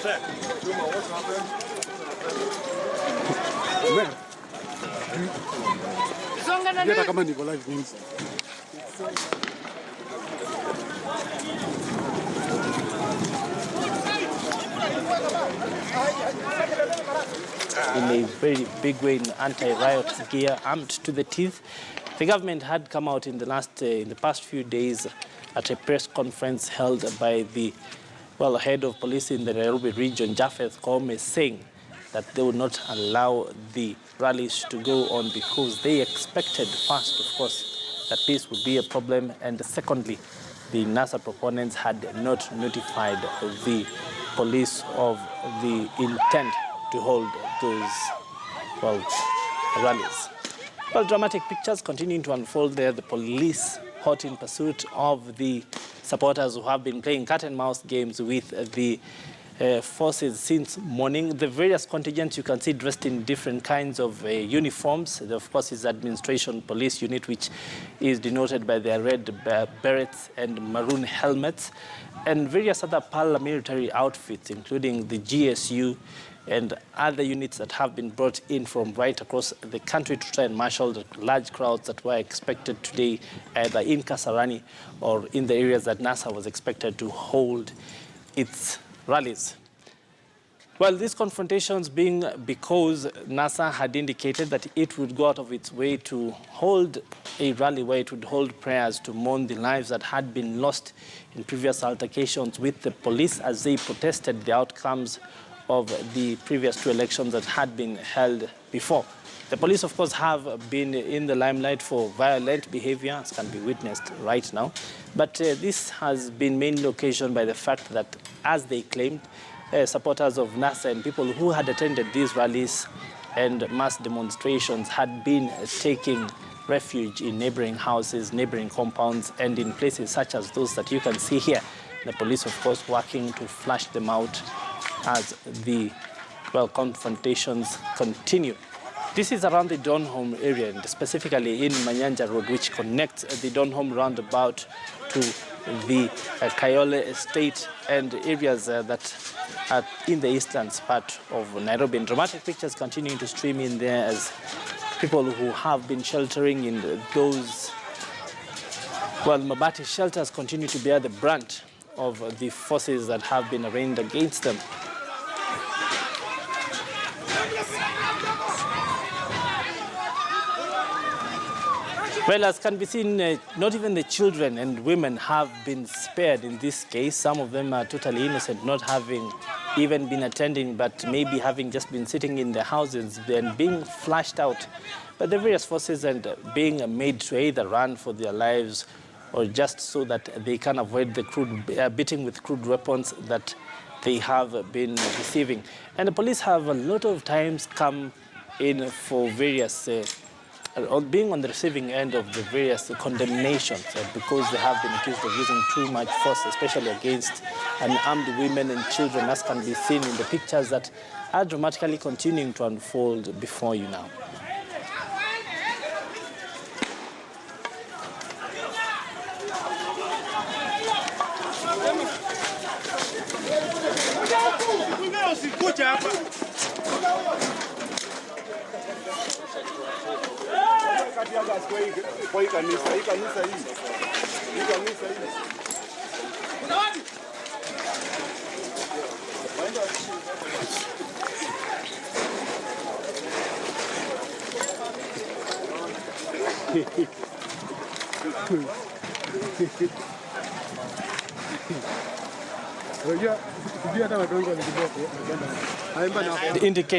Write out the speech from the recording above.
In a very big way, in anti-riot gear, armed to the teeth. The government had come out in the past few days at a press conference held by the head of police in the Nairobi region, Japheth Koome, saying that they would not allow the rallies to go on because they expected first, of course, that this would be a problem, and secondly, the NASA proponents had not notified the police of the intent to hold those rallies. Well, dramatic pictures continuing to unfold there. The police hot in pursuit of the supporters who have been playing cat and mouse games with the forces since morning. The various contingents you can see dressed in different kinds of uniforms. Of course, is administration police unit, which is denoted by their red berets and maroon helmets, and various other paramilitary outfits, including the GSU and other units that have been brought in from right across the country to try and marshal the large crowds that were expected today, either in Kasarani or in the areas that NASA was expected to hold its rallies. Well, these confrontations being because NASA had indicated that it would go out of its way to hold a rally where it would hold prayers to mourn the lives that had been lost in previous altercations with the police as they protested the outcomes of the previous two elections that had been held before. The police, of course, have been in the limelight for violent behavior, as can be witnessed right now. But this has been mainly occasioned by the fact that, as they claimed, supporters of NASA and people who had attended these rallies and mass demonstrations had been taking refuge in neighboring houses, neighboring compounds, and in places such as those that you can see here. The police, of course, working to flush them out as the confrontations continue. This is around the Donholm area, and specifically in Mombasa Road, which connects the Donholm roundabout to the Kayole estate and areas that are in the eastern part of Nairobi. And dramatic pictures continuing to stream in there as people who have been sheltering in those Mabati shelters continue to bear the brunt of the forces that have been arraigned against them. Well, as can be seen, not even the children and women have been spared in this case. Some of them are totally innocent, not having even been attending, but maybe having just been sitting in their houses and being flashed out by the various forces and being made to either run for their lives or just so that they can avoid the crude beating with crude weapons that they have been receiving. And the police have a lot of times come in for various being on the receiving end of the various condemnations because they have been accused of using too much force, especially against unarmed women and children, as can be seen in the pictures that are dramatically continuing to unfold before you now. Indicate